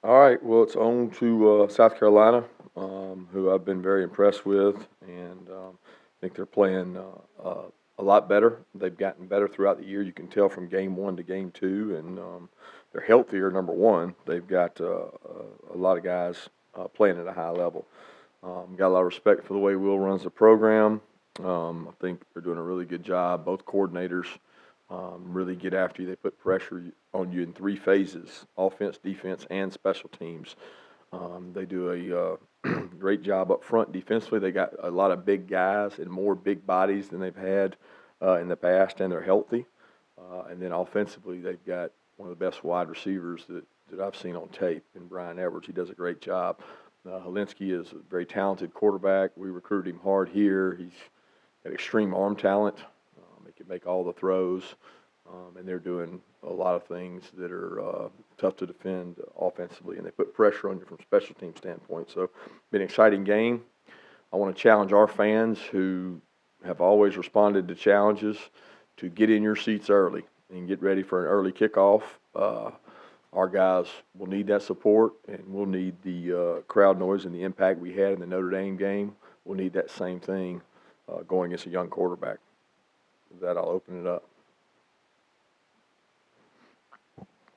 All right, well, it's on to South Carolina, who I've been very impressed with, and I think they're playing a lot better. They've gotten better throughout the year. You can tell from game one to game two, and they're healthier, number one. They've got a lot of guys playing at a high level. Got a lot of respect for the way Will runs the program. I think they're doing a really good job. Both coordinators really get after you. They put pressure on you in three phases: offense, defense, and special teams. They do a great job up front defensively. They got a lot of big guys and more big bodies than they've had in the past, and they're healthy. And then offensively, they've got one of the best wide receivers that I've seen on tape in Brian Edwards. He does a great job. Hilinski is a very talented quarterback. We recruited him hard here. He's got extreme arm talent. He can make all the throws, and they're doing a lot of things that are tough to defend offensively, and they put pressure on you from special team standpoint. So, been an exciting game. I want to challenge our fans who have always responded to challenges to get in your seats early and get ready for an early kickoff. Our guys will need that support, and we'll need the crowd noise and the impact we had in the Notre Dame game. We'll need that same thing going against a young quarterback. With that, I'll open it up.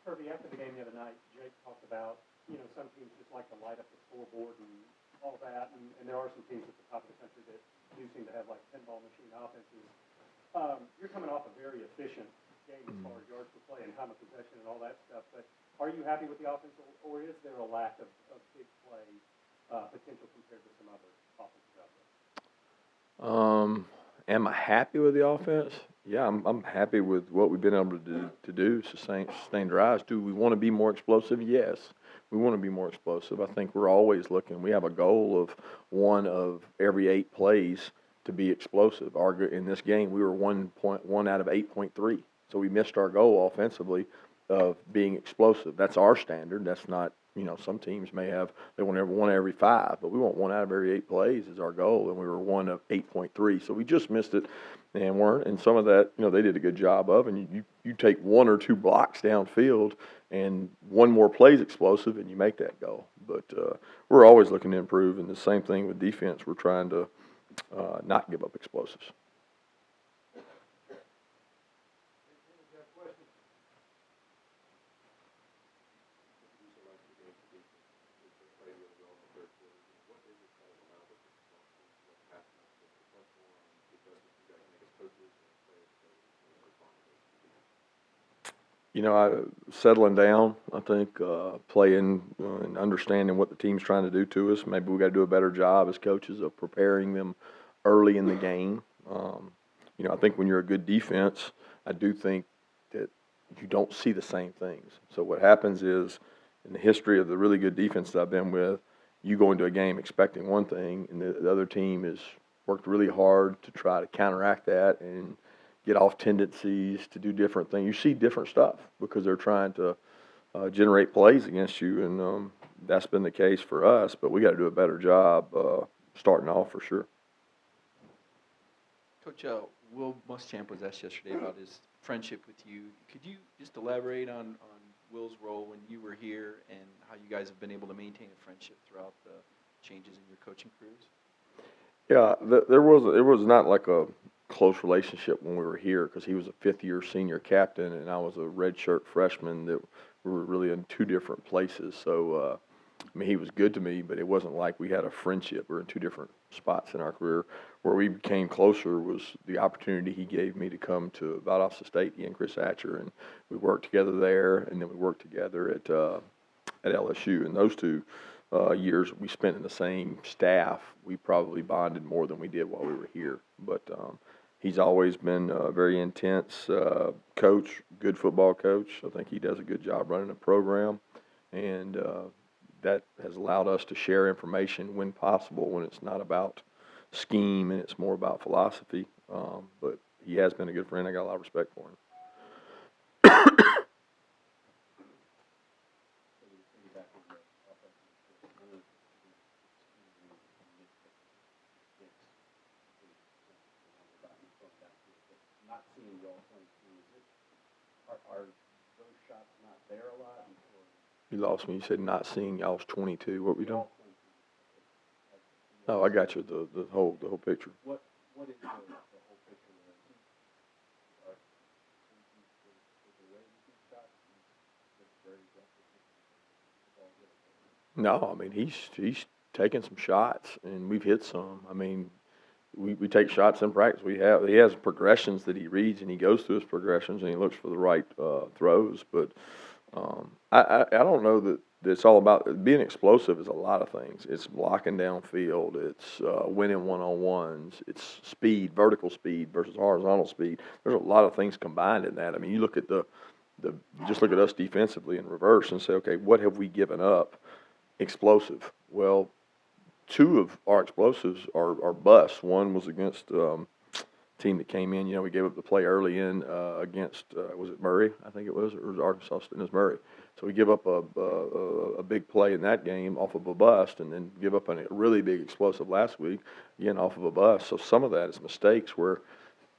Kirby, after the game the other night, Jake talked about, some teams just like to light up the scoreboard and all that, and there are some teams at the top of the country that do seem to have like pinball machine offenses. You're coming off a very efficient game as far as yards per play and time of possession and all that stuff, but are you happy with the offense, or is there a lack of big play potential compared to some other offenses out there? Am I happy with the offense? Yeah, I'm happy with what we've been able to do, sustain drives. Do we want to be more explosive? Yes, we want to be more explosive. I think we're always looking. We have a goal of one of every 8 plays to be explosive. In this game, we were 1 out of 8.3, so we missed our goal offensively of being explosive. That's our standard. That's not, some teams may have, they want 1 every 5, but we want 1 out of every 8 plays is our goal, and we were 1 of 8.3. So we just missed it and weren't. And some of that, they did a good job of, and you take 1 or 2 blocks downfield and 1 more play is explosive and you make that goal. But we're always looking to improve, and the same thing with defense. We're trying to not give up explosives. Settling down, I think, playing and understanding what the team's trying to do to us. Maybe we got to do a better job as coaches of preparing them early in the game. I think when you're a good defense, I do think that you don't see the same things. So what happens is, in the history of the really good defense that I've been with, you go into a game expecting one thing, and the other team has worked really hard to try to counteract that and get off tendencies to do different things. You see different stuff because they're trying to generate plays against you, and that's been the case for us. But we got to do a better job starting off for sure. Coach, Will Muschamp was asked yesterday about his friendship with you. Could you just elaborate on Will's role when you were here and how you guys have been able to maintain a friendship throughout the changes in your coaching careers? Yeah, it was not like a close relationship when we were here because he was a 5th-year senior captain and I was a redshirt freshman. That we were really in 2 different places. So, he was good to me, but it wasn't like we had a friendship. We were in 2 different spots in our career. Where we became closer was the opportunity he gave me to come to Valdosta State, he and Chris Hatcher, and we worked together there, and then we worked together at LSU. And those 2 years we spent in the same staff, we probably bonded more than we did while we were here. But he's always been a very intense coach, good football coach. I think he does a good job running the program, and that has allowed us to share information when possible, when it's not about scheme and it's more about philosophy. But he has been a good friend. I got a lot of respect for him. Not seeing y'all playing through, are those shots not there a lot? You lost me. You said not seeing y'all's 22. What were we doing? Oh, I got you. The whole picture. What is the whole picture there? The way you think shots is very aggressive. No, I mean he's taken some shots and we've hit some. I mean, we take shots in practice. He has progressions that he reads and he goes through his progressions and he looks for the right throws. But I don't know that it's all about being explosive. Is a lot of things. It's blocking downfield. It's winning one-on-ones. It's speed, vertical speed versus horizontal speed. There's a lot of things combined in that. I mean, you look at just look at us defensively in reverse and say, okay, what have we given up? Explosive. Well, two of our explosives are busts. One was against team that came in. You know, we gave up the play early in against was it Murray? I think it was, or was Arkansas State? It was Murray. So we give up a big play in that game off of a bust, and then give up a really big explosive last week again off of a bust. So some of that is mistakes where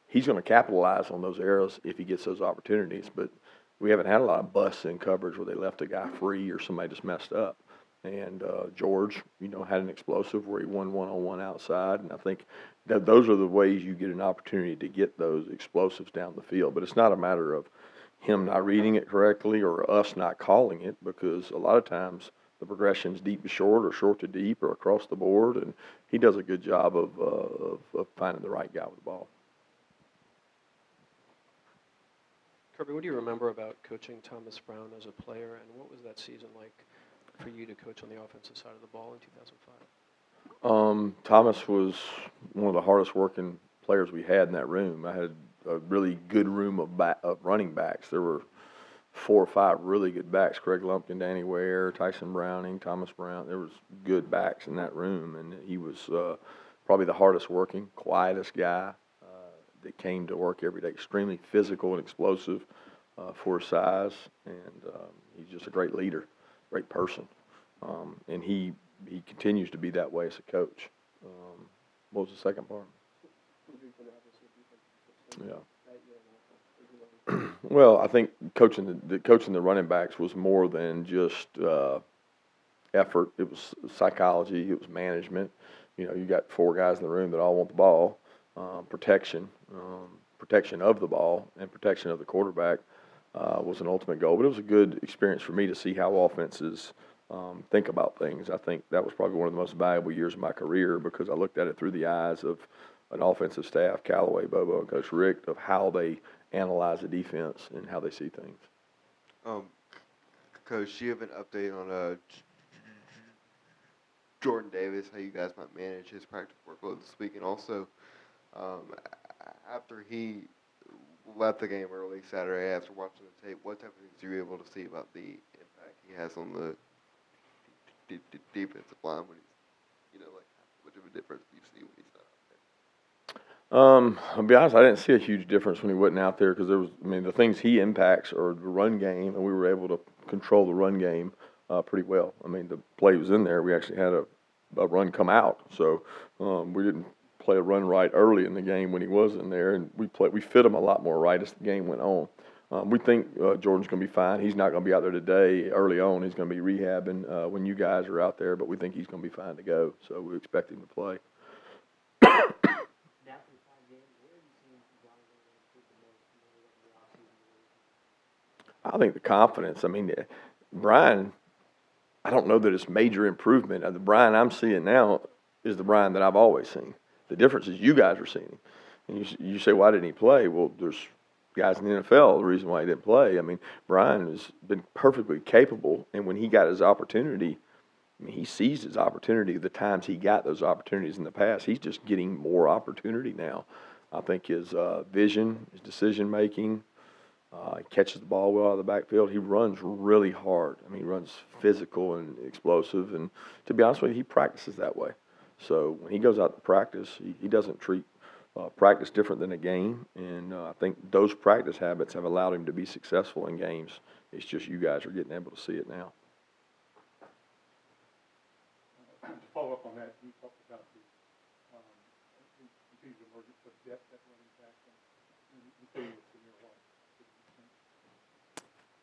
he's going to capitalize on those errors if he gets those opportunities. But we haven't had a lot of busts in coverage where they left a guy free or somebody just messed up. And George, you know, had an explosive where he won one-on-one outside. And I think that those are the ways you get an opportunity to get those explosives down the field. But it's not a matter of him not reading it correctly or us not calling it, because a lot of times the progression's deep to short or short to deep or across the board. And he does a good job of finding the right guy with the ball. Kirby, what do you remember about coaching Thomas Brown as a player, and what was that season like for you to coach on the offensive side of the ball in 2005? Thomas was one of the hardest working players we had in that room. I had a really good room of running backs. There were 4 or 5 really good backs: Craig Lumpkin, Danny Ware, Tyson Browning, Thomas Brown. There was good backs in that room, and he was probably the hardest working, quietest guy that came to work every day. Extremely physical and explosive for his size, and he's just a great leader, great person, and he continues to be that way as a coach. What was the second part? Yeah. Well, I think coaching the running backs was more than just effort. It was psychology. It was management. You know, you got 4 guys in the room that all want the ball. Protection of the ball and protection of the quarterback was an ultimate goal. But it was a good experience for me to see how offenses think about things. I think that was probably one of the most valuable years of my career, because I looked at it through the eyes of an offensive staff, Callaway, Bobo, and Coach Rick, of how they analyze the defense and how they see things. Coach, do you have an update on Jordan Davis, how you guys might manage his practice workload this week? And also, after he left the game early Saturday after watching the tape, what type of things are you able to see about the impact he has on the defensive line when he's, like how much of a difference do you see when he's not out there? I'll be honest, I didn't see a huge difference when he wasn't out there, because the things he impacts are the run game, and we were able to control the run game pretty well. I mean, the play was in there. We actually had a run come out, so we didn't play a run right early in the game when he was in there, and we fit him a lot more right as the game went on. We think Jordan's going to be fine. He's not going to be out there today early on. He's going to be rehabbing when you guys are out there, but we think he's going to be fine to go, so we expect him to play. I think the confidence. I mean, Brian, I don't know that it's major improvement. The Brian I'm seeing now is the Brian that I've always seen. The difference is you guys are seeing him. And you say, why didn't he play? Well, there's guys in the NFL, the reason why he didn't play. I mean, Brian has been perfectly capable, and when he got his opportunity, he seized his opportunity the times he got those opportunities in the past. He's just getting more opportunity now. I think his vision, his decision-making, he catches the ball well out of the backfield. He runs really hard. I mean, he runs physical and explosive, and to be honest with you, he practices that way. So when he goes out to practice, he doesn't treat practice different than a game, and I think those practice habits have allowed him to be successful in games. It's just you guys are getting able to see it now. To follow up on that, you talked about the continued emergence of depth at running back, and you say with Zamir White.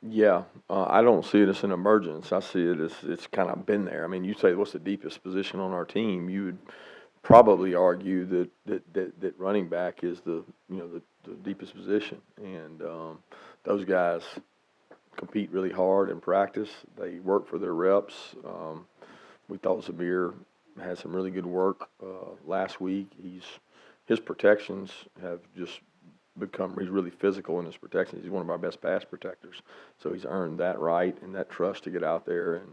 Yeah, I don't see it as an emergence. I see it as it's kind of been there. I mean, you say what's the deepest position on our team? You would probably argue that running back is the deepest position, and those guys compete really hard in practice. They work for their reps. We thought Zamir had some really good work last week. His protections have just he's really physical in his protections. He's one of our best pass protectors. So he's earned that right and that trust to get out there, and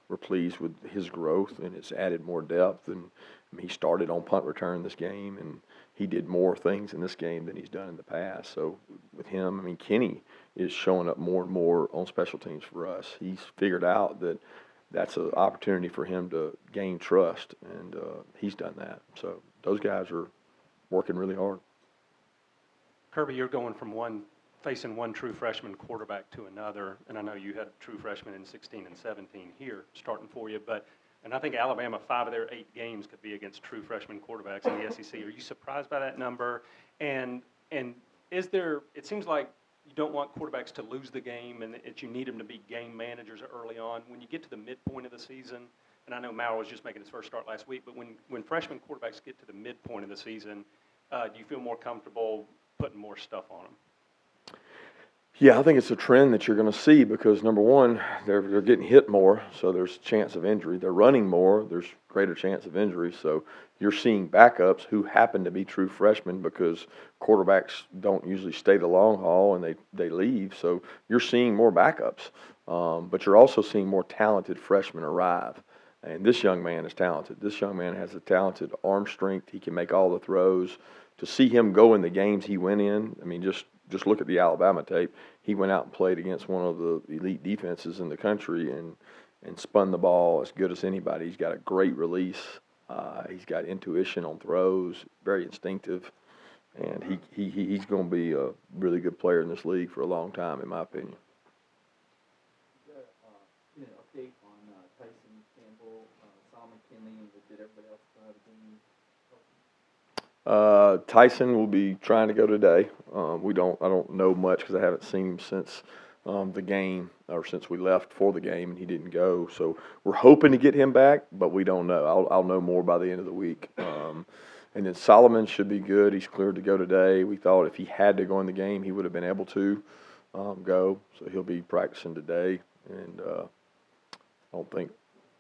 we're pleased with his growth, and it's added more depth. And I mean, he started on punt return this game, and he did more things in this game than he's done in the past. So with him, I mean, Kenny is showing up more and more on special teams for us. He's figured out that that's an opportunity for him to gain trust, and he's done that. So those guys are working really hard. Kirby, you're going from facing one true freshman quarterback to another, and I know you had true freshmen in 16 and 17 here starting for you, and I think Alabama, 5 of their 8 games could be against true freshman quarterbacks in the SEC. Are you surprised by that number? And is there? It seems like you don't want quarterbacks to lose the game, and that you need them to be game managers early on. When you get to the midpoint of the season, and I know Maurer was just making his first start last week, but when freshman quarterbacks get to the midpoint of the season, do you feel more comfortable putting more stuff on them? Yeah, I think it's a trend that you're going to see because, number one, they're getting hit more, so there's a chance of injury. They're running more, there's greater chance of injury. So you're seeing backups who happen to be true freshmen because quarterbacks don't usually stay the long haul and they leave. So you're seeing more backups, but you're also seeing more talented freshmen arrive. And this young man is talented. This young man has a talented arm strength. He can make all the throws. To see him go in the games he went in, I mean, just look at the Alabama tape. He went out and played against one of the elite defenses in the country and spun the ball as good as anybody. He's got a great release. He's got intuition on throws, very instinctive, and he's going to be a really good player in this league for a long time, in my opinion. Is there an update on Tyson, Campbell, Solomon, Kindley, and did everybody else have a game? Tyson will be trying to go today. I don't know much because I haven't seen him since the game or since we left for the game and he didn't go. So we're hoping to get him back, but we don't know. I'll know more by the end of the week. And then Solomon should be good. He's cleared to go today. We thought if he had to go in the game, he would have been able to go. So he'll be practicing today. And I don't think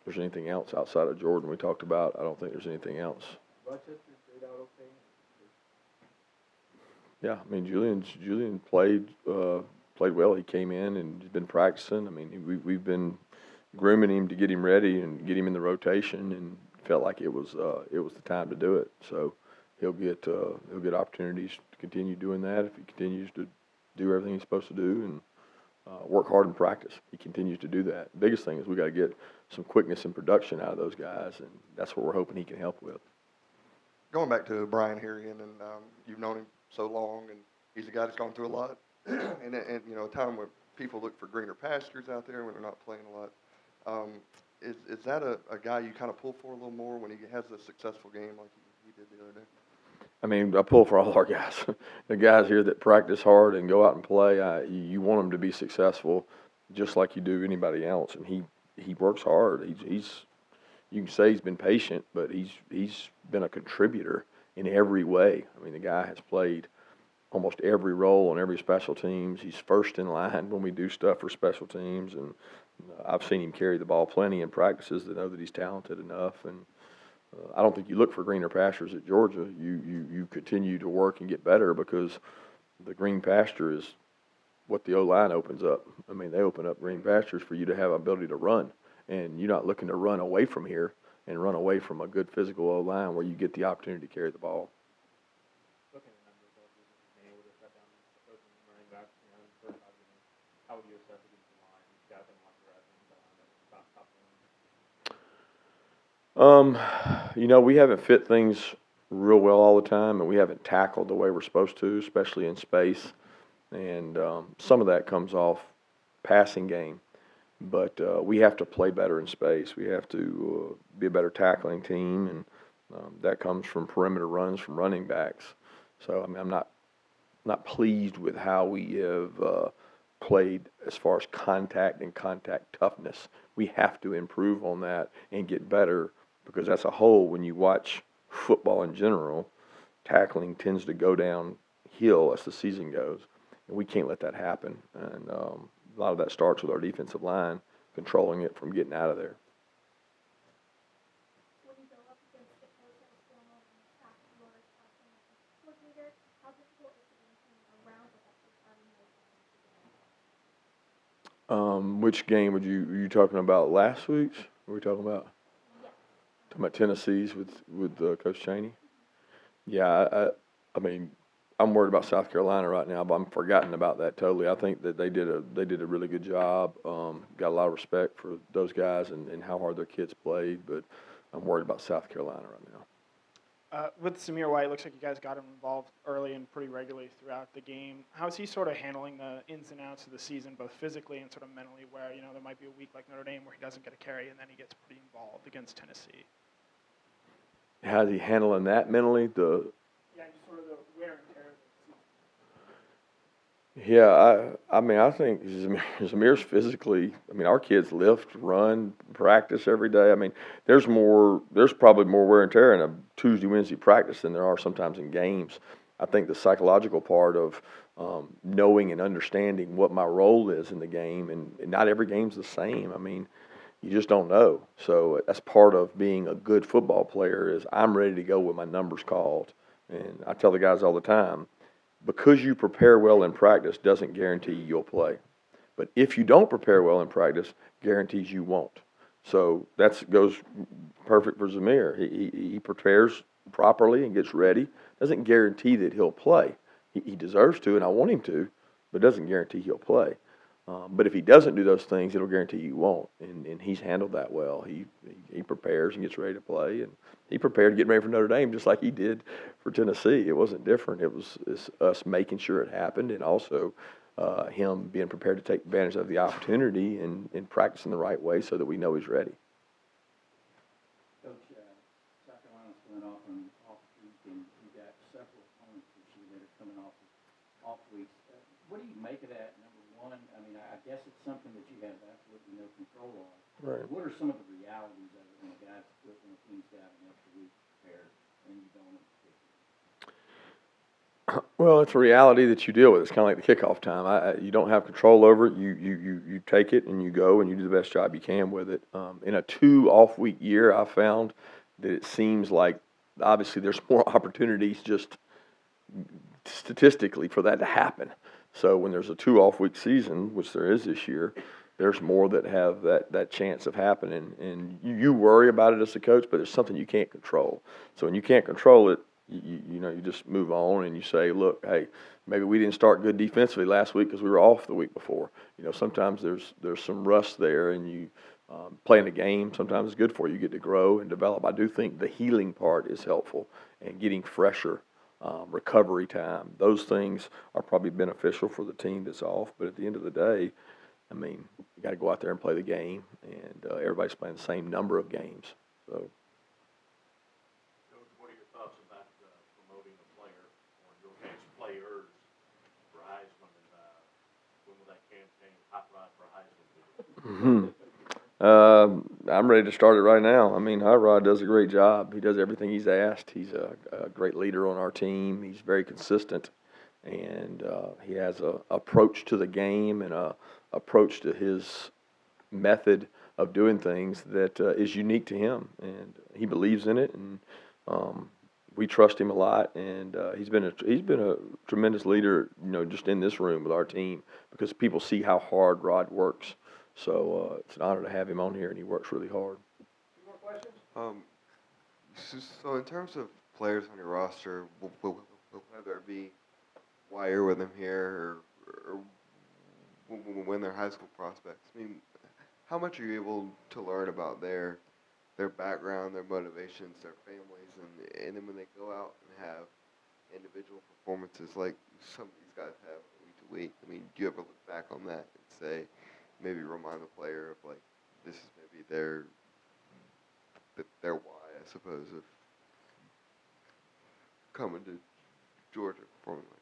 there's anything else outside of Jordan we talked about. I don't think there's anything else. Rochester stayed out okay? Yeah, I mean Julian played well. He came in and he's been practicing. I mean we've been grooming him to get him ready and get him in the rotation, and felt like it was the time to do it. So he'll get opportunities to continue doing that if he continues to do everything he's supposed to do and work hard in practice. He continues to do that. The biggest thing is we got to get some quickness and production out of those guys, and that's what we're hoping he can help with. Going back to Brian Herrien, and you've known him so long, and he's a guy that's gone through a lot, and you know, a time where people look for greener pastures out there when they're not playing a lot. Is that a guy you kind of pull for a little more when he has a successful game like he did the other day? I mean, I pull for all our guys. The guys here that practice hard and go out and play, you want them to be successful just like you do anybody else. And he works hard. You can say he's been patient, but he's been a contributor in every way. I mean, the guy has played almost every role on every special teams. He's first in line when we do stuff for special teams, and I've seen him carry the ball plenty in practices to know that he's talented enough. And I don't think you look for greener pastures at Georgia. You continue to work and get better because the green pasture is what the O-line opens up. I mean, they open up green pastures for you to have ability to run, and you're not looking to run away from here and run away from a good physical O-line where you get the opportunity to carry the ball. Looking at the numbers, being able to shut down the opposing running back, you know, in the first half of the game, how would you assess against the line? You got them like the rest of them, top You know, we haven't fit things real well all the time, and we haven't tackled the way we're supposed to, especially in space. And some of that comes off passing game. But we have to play better in space. We have to be a better tackling team, and that comes from perimeter runs from running backs. So I mean, I'm not pleased with how we have played as far as contact and contact toughness. We have to improve on that and get better, because as a whole, when you watch football in general, tackling tends to go downhill as the season goes, and we can't let that happen. And a lot of that starts with our defensive line controlling it from getting out of there. When you go up against the coach that was formal and back to your passing coordinator, how difficult is it maintaining around with that starting those Which game were you talking about last week's? What were we talking about? Talking about Tennessee's with Coach Chaney? Yeah, I mean, I'm worried about South Carolina right now, but I'm forgotten about that totally. I think that they did a really good job. Got a lot of respect for those guys and how hard their kids played, but I'm worried about South Carolina right now. With Zamir White, it looks like you guys got him involved early and pretty regularly throughout the game. How is he sort of handling the ins and outs of the season, both physically and sort of mentally, where, you know, there might be a week like Notre Dame where he doesn't get a carry and then he gets pretty involved against Tennessee? How's he handling that mentally? Yeah, just sort of the wear and tear of the season. Yeah, I mean, I think Zamir's physically. I mean, our kids lift, run, practice every day. I mean, there's probably more wear and tear in a Tuesday, Wednesday practice than there are sometimes in games. I think the psychological part of knowing and understanding what my role is in the game, and not every game's the same. I mean, you just don't know. So that's part of being a good football player is I'm ready to go when my number's called. And I tell the guys all the time, because you prepare well in practice doesn't guarantee you'll play. But if you don't prepare well in practice, guarantees you won't. So that goes perfect for Zamir. He prepares properly and gets ready. Doesn't guarantee that he'll play. He deserves to, and I want him to, but doesn't guarantee he'll play. But if he doesn't do those things, it'll guarantee you won't. And he's handled that well. He prepares and gets ready to play. And he prepared to get ready for Notre Dame just like he did for Tennessee. It wasn't different. It's us making sure it happened, and also him being prepared to take advantage of the opportunity and practicing the right way so that we know he's ready. Coach, South Carolina's coming off an off week, and you got several opponents this year that are coming off off weeks. What do you make of that? Number one, I mean, I guess it's something that you have absolutely no control on. Right. What are some of the realities of it when a team's got an extra week prepared and you don't in particular? Well, it's a reality that you deal with. It's kind of like the kickoff time. You don't have control over it. You take it and you go and you do the best job you can with it. In a 2-off-week year, I found that it seems like obviously there's more opportunities just statistically for that to happen. So when there's a 2-off-week season, which there is this year, there's more that have that chance of happening. And you worry about it as a coach, but it's something you can't control. So when you can't control it, you just move on and you say, look, hey, maybe we didn't start good defensively last week because we were off the week before. Sometimes there's some rust there, and you playing a game sometimes is good for you. You get to grow and develop. I do think the healing part is helpful and getting fresher. Recovery time. Those things are probably beneficial for the team that's off. But at the end of the day, I mean, you got to go out there and play the game, and everybody's playing the same number of games. So, Coach, what are your thoughts about promoting a player, or in your case, players, for Heisman, and when will that campaign, Hot Rod for Heisman, be? I'm ready to start it right now. I mean, Hot Rod does a great job. He does everything he's asked. He's a great leader on our team. He's very consistent, and he has a approach to the game and a approach to his method of doing things that is unique to him, and he believes in it, and we trust him a lot. And he's been a tremendous leader, just in this room with our team, because people see how hard Rod works. So it's an honor to have him on here, and he works really hard. Any more questions? So in terms of players on your roster, will there be wire with them here, or when they're high school prospects? I mean, how much are you able to learn about their background, their motivations, their families, and then when they go out and have individual performances like some of these guys have week to week? I mean, do you ever look back on that and say, maybe remind the player of, like, this is maybe their why, I suppose, of coming to Georgia performing like?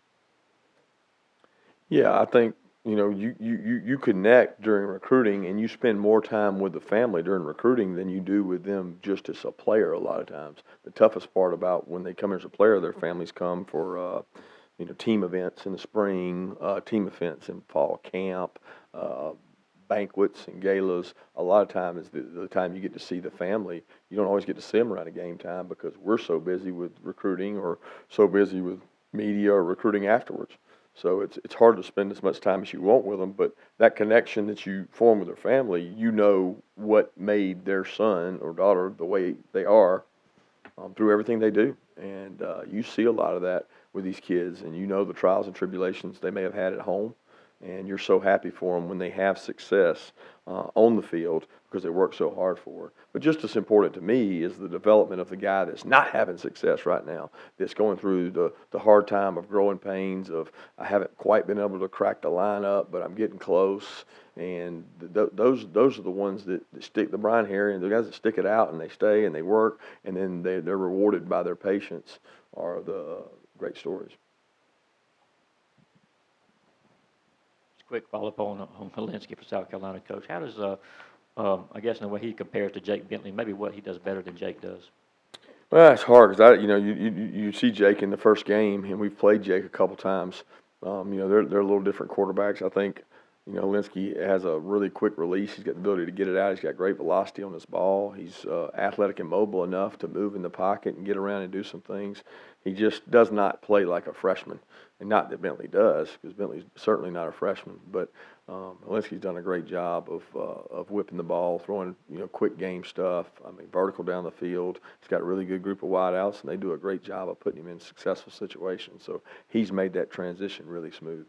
Yeah, I think you know, you connect during recruiting and you spend more time with the family during recruiting than you do with them just as a player a lot of times. The toughest part about when they come as a player, their families come for, you know, team events in the spring, team events in fall camp, banquets and galas. A lot of times is the time you get to see the family. You don't always get to see them around a game time because we're so busy with recruiting or so busy with media or recruiting afterwards. So it's hard to spend as much time as you want with them, but that connection that you form with their family, you know what made their son or daughter the way they are through everything they do. And you see a lot of that with these kids, and you know the trials and tribulations they may have had at home, and you're so happy for them when they have success on the field because they work so hard for it. But just as important to me is the development of the guy that's not having success right now, that's going through the hard time of growing pains of I haven't quite been able to crack the line up, but I'm getting close. And those are the ones that stick, the Brian Herrien, the guys that stick it out and they stay and they work, and then they're rewarded by their patience are the great stories. Quick follow-up on Hilinski for South Carolina, Coach. How does, I guess in the way he compares to Jake Bentley, maybe what he does better than Jake does? Well, it's hard because you see Jake in the first game, and we've played Jake a couple times. You know, they're a little different quarterbacks. I think, you know, Hilinski has a really quick release. He's got the ability to get it out. He's got great velocity on his ball. He's athletic and mobile enough to move in the pocket and get around and do some things. He just does not play like a freshman, and not that Bentley does, because Bentley's certainly not a freshman. But Hilinski's done a great job of whipping the ball, throwing, you know, quick game stuff. I mean, vertical down the field. He's got a really good group of wideouts, and they do a great job of putting him in successful situations. So he's made that transition really smooth.